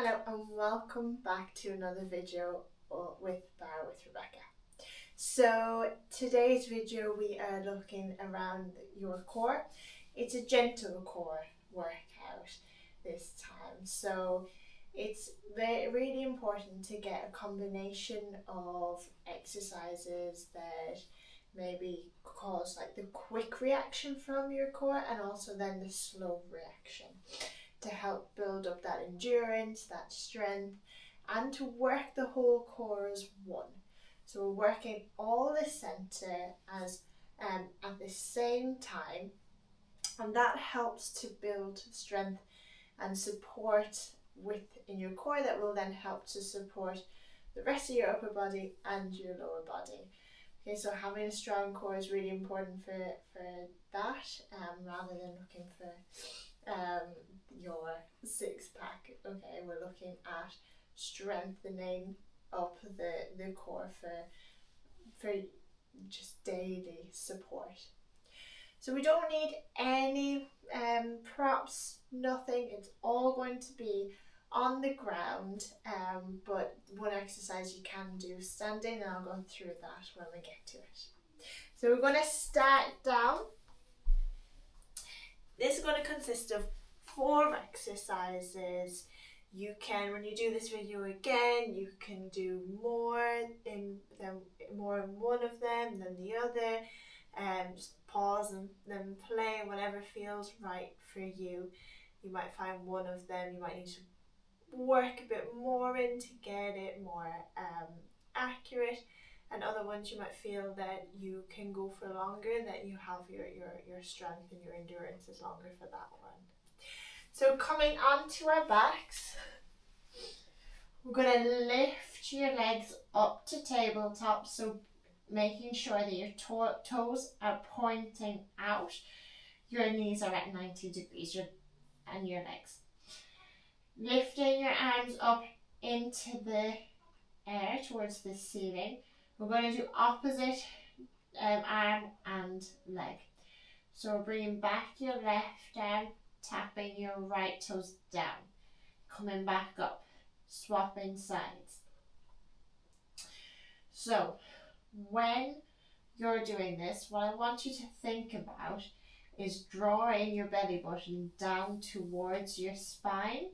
Hello and welcome back to another video with Barre with Rebecca. So today's video we are looking around your core. It's a gentle core workout this time. So it's really important to get a combination of exercises that maybe cause like the quick reaction from your core and also then the slow reaction, to help build up that endurance, that strength, and to work the whole core as one. So we're working all the centre as at the same time, and that helps to build strength and support within your core that will then help to support the rest of your upper body and your lower body. Okay, so having a strong core is really important for that, rather than looking for your six pack. Okay, we're looking at strengthening up the core for just daily support. So we don't need any props, nothing. It's all going to be on the ground, but one exercise you can do standing, and I'll go through that when we get to it. So we're going to start down. This is going to consist of 4 exercises. You can, when you do this video again, you can do more in one of them than the other. Just pause and then play whatever feels right for you. You might find one of them you might need to work a bit more in to get it more accurate, and other ones you might feel that you can go for longer, that you have your strength and your endurance is longer for that one. So coming onto our backs, we're going to lift your legs up to tabletop, so making sure that your toes are pointing out, your knees are at 90 degrees, and your legs. Lifting your arms up into the air towards the ceiling. We're going to do opposite arm and leg. So we're bringing back your left arm, tapping your right toes down, coming back up, swapping sides. So when you're doing this, what I want you to think about is drawing your belly button down towards your spine,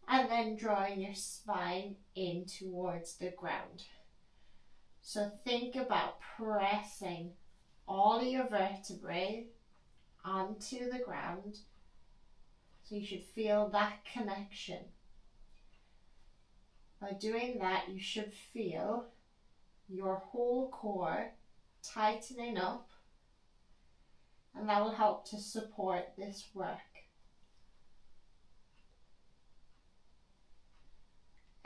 and then drawing your spine in towards the ground. So think about pressing all of your vertebrae onto the ground. So you should feel that connection. By doing that, you should feel your whole core tightening up, and that will help to support this work.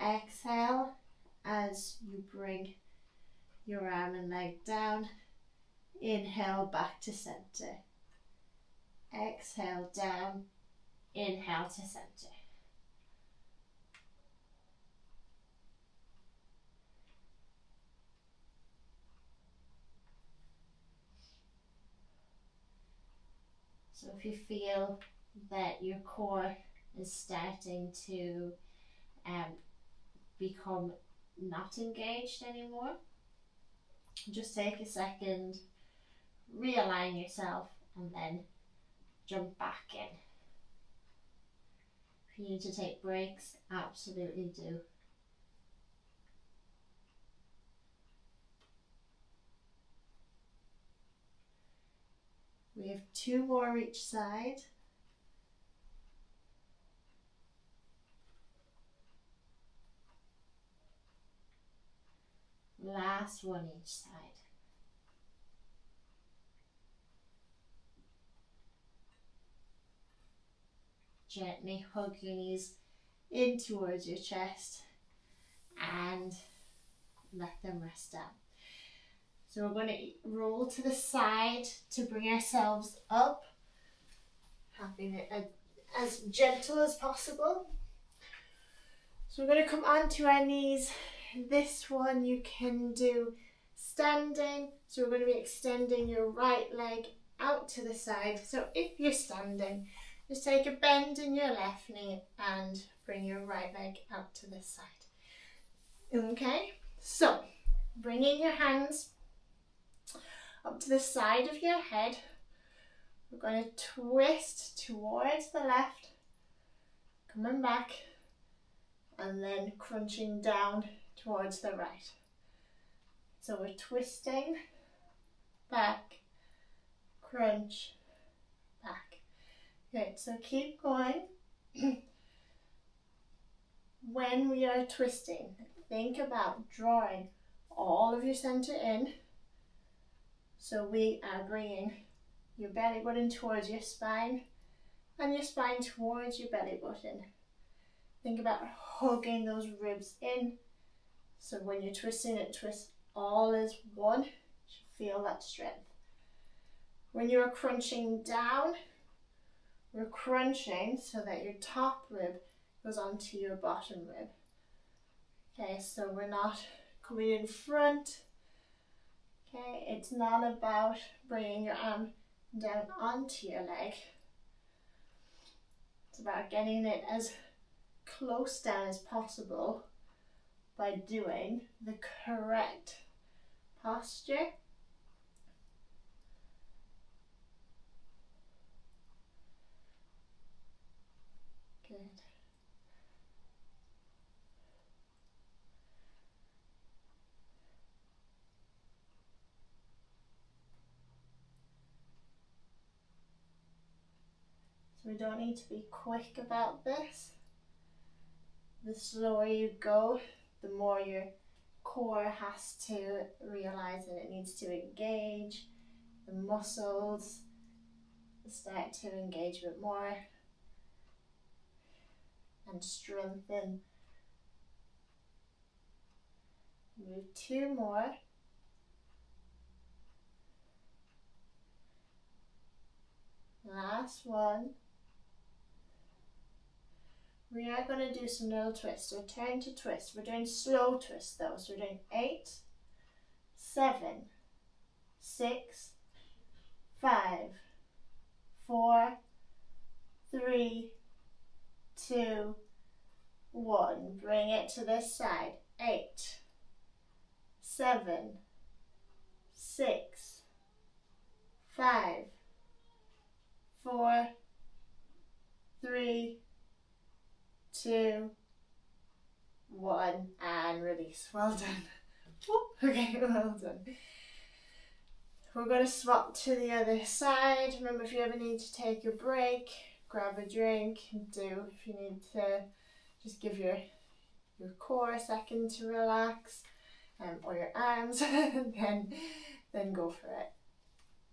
Exhale as you bring your arm and leg down. Inhale back to center. Exhale down. Inhale to center. So if you feel that your core is starting to become not engaged anymore, just take a second, realign yourself, and then jump back in. If you need to take breaks, absolutely do. We have 2 more each side. Last one each side. Gently hug your knees in towards your chest and let them rest down. So we're going to roll to the side to bring ourselves up, having it as gentle as possible. So we're going to come onto our knees. This one you can do standing. So we're going to be extending your right leg out to the side. So if you're standing, Just take a bend in your left knee and bring your right leg out to this side. Okay, so bringing your hands up to the side of your head, we're going to twist towards the left, coming back, and then crunching down towards the right. So we're twisting, back, crunch, back. Good, so keep going. When we are twisting, think about drawing all of your center in. So we are bringing your belly button towards your spine and your spine towards your belly button. Think about hugging those ribs in. So when you're twisting, it twists all as one. You should feel that strength. When you're crunching down, we're crunching so that your top rib goes onto your bottom rib. Okay, so we're not coming in front. Okay, it's not about bringing your arm down onto your leg. It's about getting it as close down as possible by doing the correct posture. Good. So we don't need to be quick about this. The slower you go, the more your core has to realize that it needs to engage. The muscles start to engage a bit more and strengthen. Move two more. Last one. We are going to do some little twists. So turn to twist. We're doing slow twist though. So we're doing 8, 7, 6, 5, 4, 3, 2, 1. Bring it to this side. 8, 7, 6, 5, 4, 3, 2, 1, and release. Well done. Okay, well done. We're going to swap to the other side. Remember, if you ever need to take a break, grab a drink, do. If you need to just give your core a second to relax, or your arms, then go for it.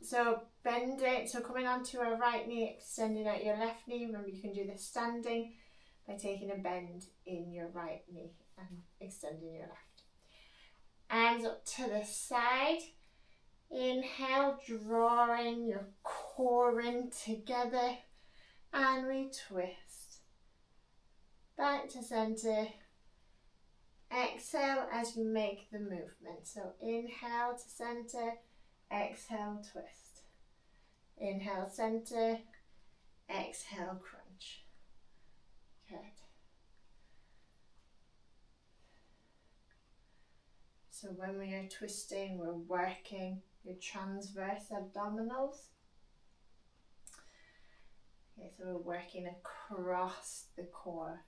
So bend it, so coming onto a right knee, extending out your left knee. Remember, you can do this standing by taking a bend in your right knee and extending your left. Arms up to the side. Inhale, drawing your core in together, and we twist. Back to center. Exhale as you make the movement. So inhale to center, exhale, twist. Inhale, center, exhale, crunch. Good. So when we are twisting, we're working your transverse abdominals. Okay, so we're working across the core.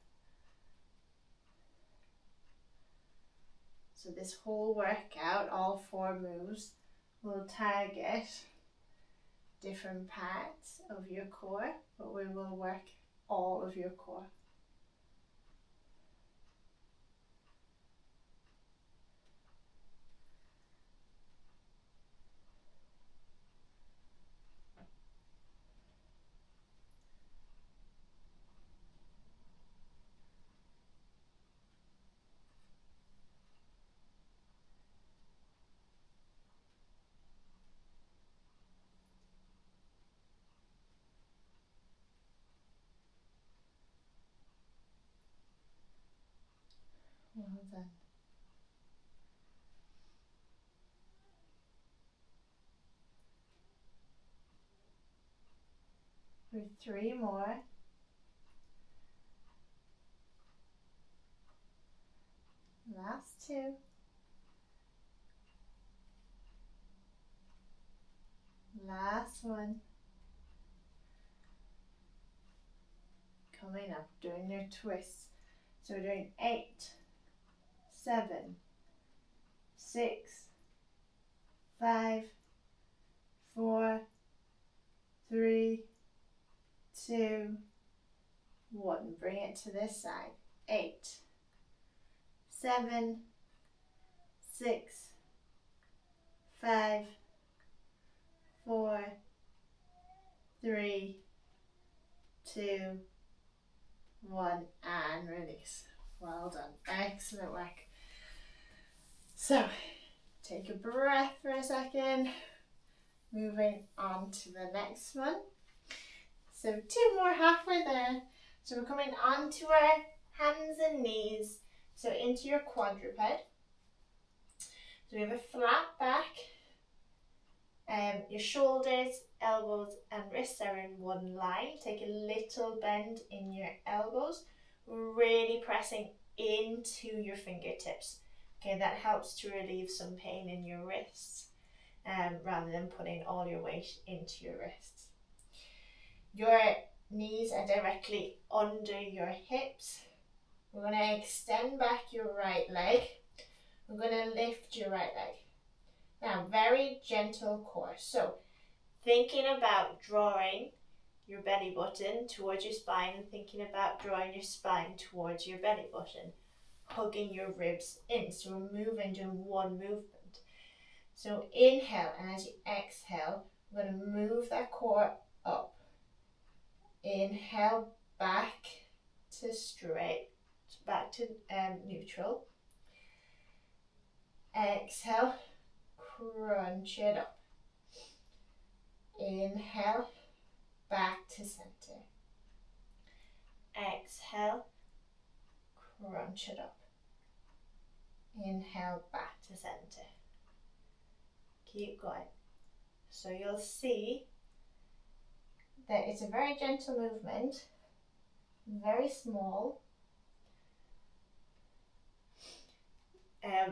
So this whole workout, all 4 moves, will target different parts of your core, but we will work all of your core. Well done. For 3 more. Last 2. Last 1. Coming up, doing your twists. So we're doing 8, 7, 6, 5, 4, 3, 2, 1. Bring it to this side. 8, 7, 6, 5, 4, 3, 2, 1, and release. Well done. Excellent work. So, take a breath for a second. Moving on to the next one. So 2 more halfway there. So we're coming onto our hands and knees. So into your quadruped. So we have a flat back. Your shoulders, elbows and wrists are in one line. Take a little bend in your elbows. Really pressing into your fingertips. Okay, that helps to relieve some pain in your wrists. Rather than putting all your weight into your wrists. Your knees are directly under your hips. We're going to extend back your right leg. We're going to lift your right leg. Now, very gentle core. So, thinking about drawing your belly button towards your spine and thinking about drawing your spine towards your belly button. Hugging your ribs in. So, we're moving, doing one movement. So inhale, and as you exhale, we're going to move that core up. Inhale, back to straight, back to neutral. Exhale, crunch it up. Inhale, back to center. Exhale, crunch it up. Inhale, back to center. Keep going. So you'll see that it's a very gentle movement, very small.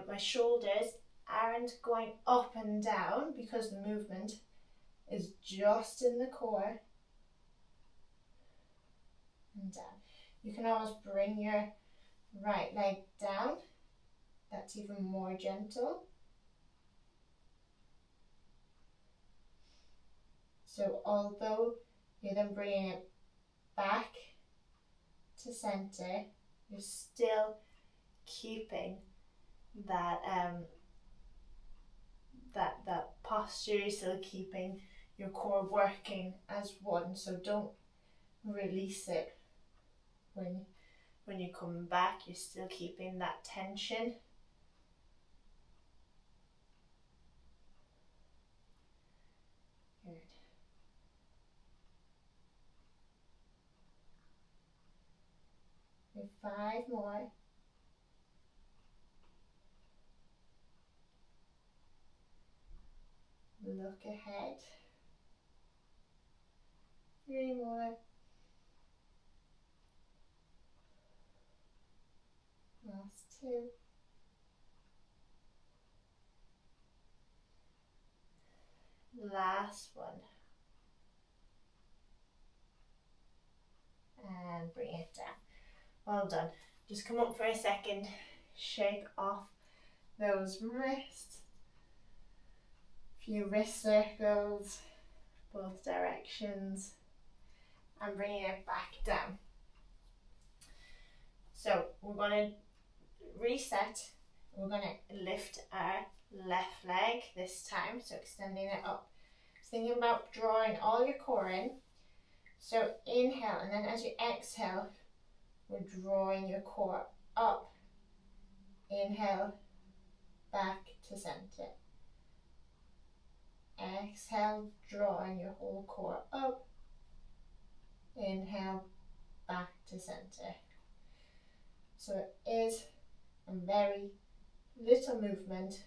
My shoulders aren't going up and down because the movement is just in the core and down. You can always bring your right leg down. That's even more gentle. So although you're then bringing it back to center, you're still keeping that that posture. You're still keeping your core working as one. So don't release it when you come back. You're still keeping that tension. Good. And 5 more. Look ahead. 3 more. Last 2. Last one. And bring it down. Well done. Just come up for a second. Shake off those wrists. Few wrist circles, both directions. And bringing it back down. So we're going to reset. We're going to lift our left leg this time, so extending it up. So thinking about drawing all your core in. So inhale, and then as you exhale, we're drawing your core up. Inhale, back to center. Exhale, drawing your whole core up. Inhale, back to center. So it is a very little movement,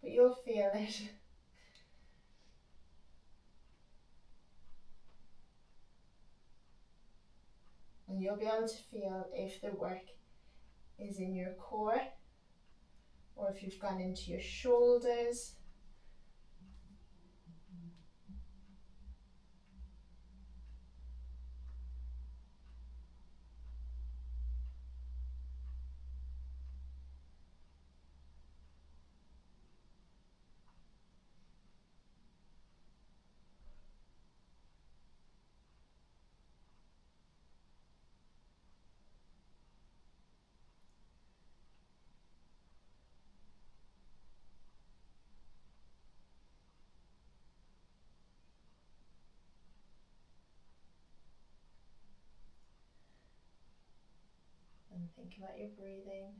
but you'll feel it. and you'll be able to feel if the work is in your core or if you've gone into your shoulders. And think about your breathing.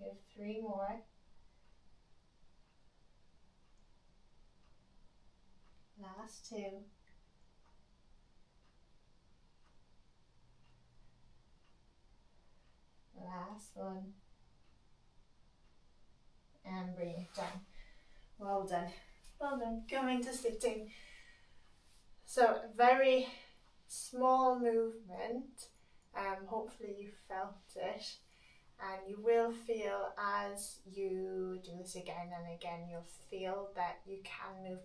We have 3 more. Last 2. Last one. And bring it down. Well done. Well done. Going to sitting. So very small movement. Hopefully you felt it. And you will feel as you do this again and again, you'll feel that you can move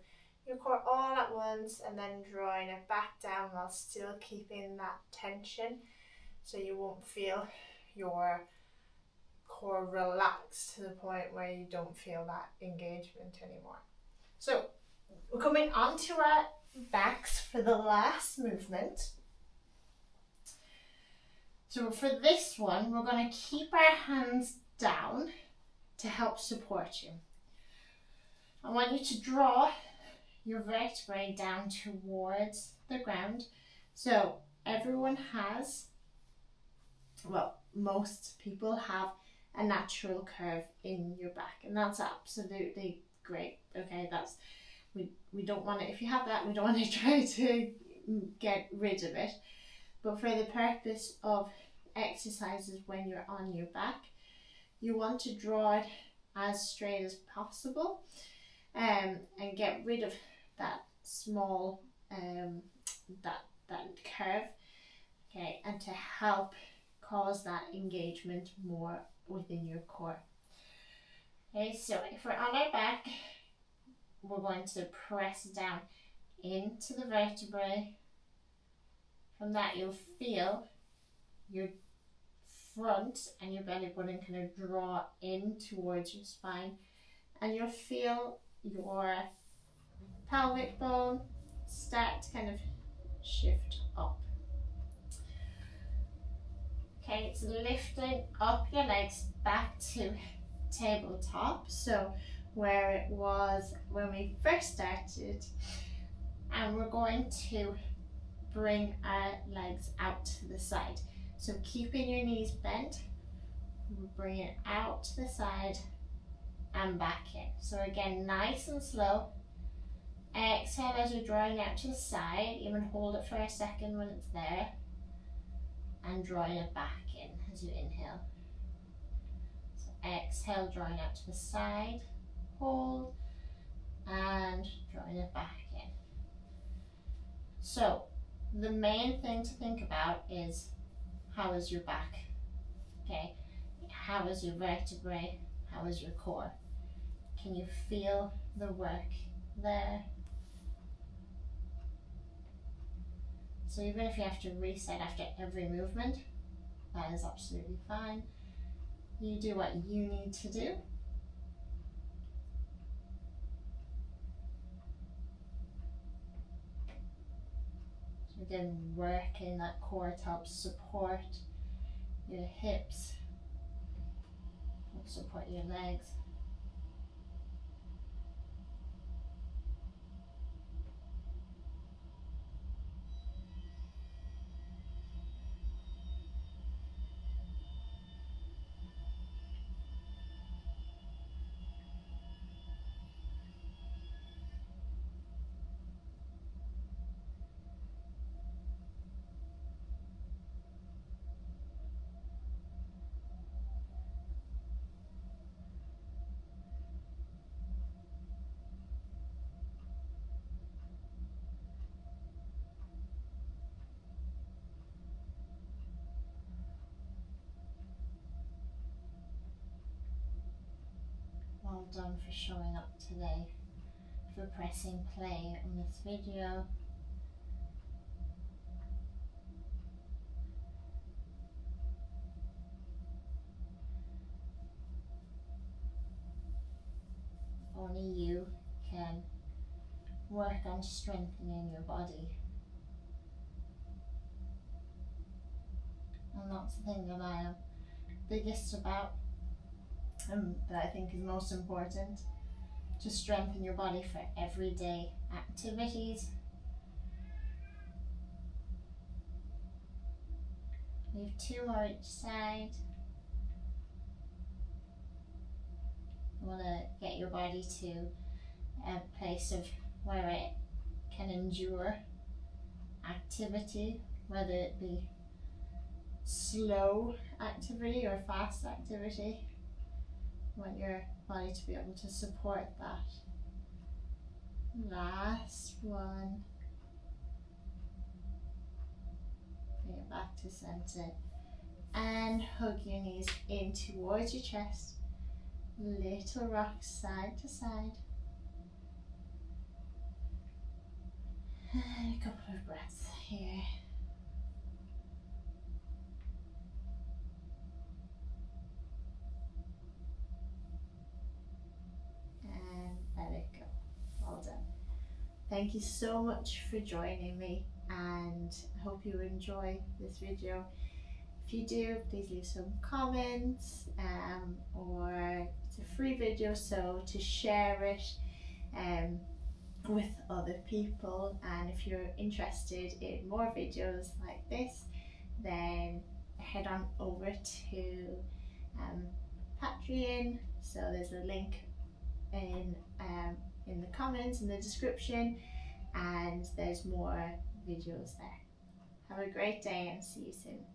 your core all at once and then drawing it back down while still keeping that tension. So you won't feel your core relaxed to the point where you don't feel that engagement anymore. So we're coming onto our backs for the last movement. So for this one, we're going to keep our hands down to help support you. I want you to draw your vertebrae down towards the ground. So everyone has, well, most people have a natural curve in your back, and that's absolutely great. Okay, that's we don't want it. If you have that, we don't want to try to get rid of it. But for the purpose of exercises when you're on your back, you want to draw it as straight as possible, and get rid of that small that curve. Okay, and to help cause that engagement more within your core. Okay, so if we're on our back, we're going to press down into the vertebrae. From that, you'll feel your front and your belly button kind of draw in towards your spine, and you'll feel your pelvic bone start to kind of shift up. Okay, it's lifting up your legs back to tabletop, so where it was when we first started, and we're going to bring our legs out to the side. So keeping your knees bent, we'll bring it out to the side and back in. So again, nice and slow. Exhale as you're drawing out to the side, even hold it for a second when it's there, and drawing it back in as you inhale. So exhale, drawing out to the side, hold, and drawing it back in. So the main thing to think about is, how is your back? Okay, how is your vertebrae? How is your core? Can you feel the work there? So even if you have to reset after every movement, that is absolutely fine. You do what you need to do. So again, working that core to help support your hips, help support your legs. well done for showing up today, for pressing play on this video. Only you can work on strengthening your body. And that's the thing that I am biggest about, and that I think is most important, to strengthen your body for everyday activities. We have 2 more each side. You want to get your body to a place of where it can endure activity, whether it be slow activity or fast activity. You want your body to be able to support that. Last one. Bring it back to center and hug your knees in towards your chest. Little rocks side to side. And a couple of breaths here. And let it go. Well done. Thank you so much for joining me, and I hope you enjoy this video. If you do, please leave some comments, or it's a free video, so to share it with other people. And if you're interested in more videos like this, then head on over to Patreon. So there's a link in the comments, in the description, and there's more videos there. Have a great day and see you soon.